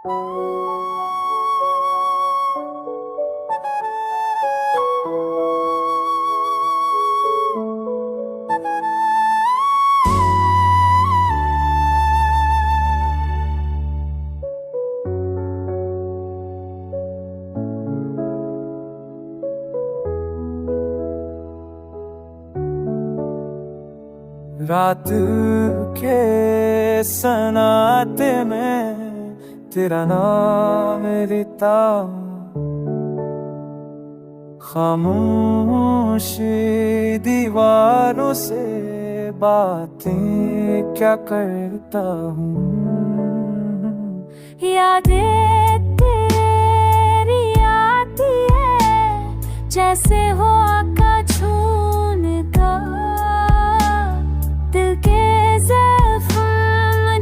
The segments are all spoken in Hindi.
रात के सन्नाटे में तेरा नाम लेता हूँ, खामोशी दीवारों से बातें क्या करता हूँ। यादें तेरी आती है जैसे हो आका छूने का, दिल के ज़ख्म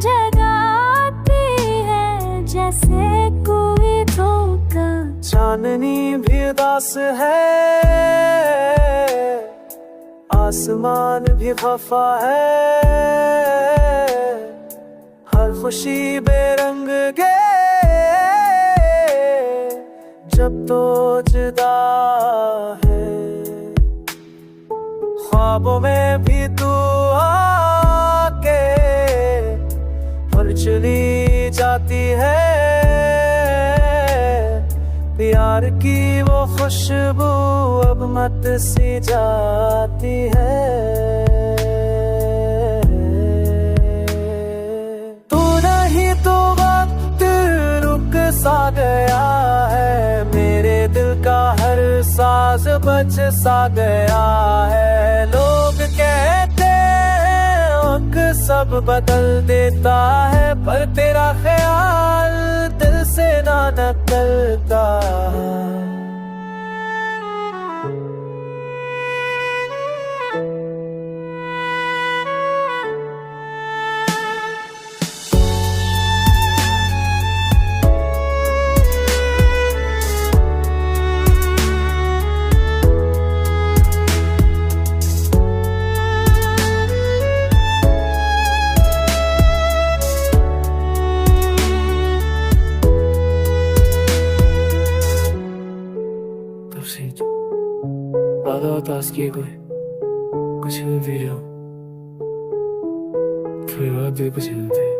जगाती है जैसे कोई धोखा। चांदनी भी उदास है, आसमान भी खफा है, हर खुशी बेरंग गे जब तो जुदा है। ख्वाबों में भी तू आके पर चली जाती है, प्यार की वो खुशबू अब मत सी जाती है। तू नहीं तो वक्त रुक सा गया है, मेरे दिल का हर साज बज सा गया है। लोग कहते हैं वक्त सब बदल देता है, पर तेरा ख्याल दिल से ना निकलता। ज़्यादा उदास किए कोई कुछ भी रहा, थोड़ी बात भी कुछ नहीं थे।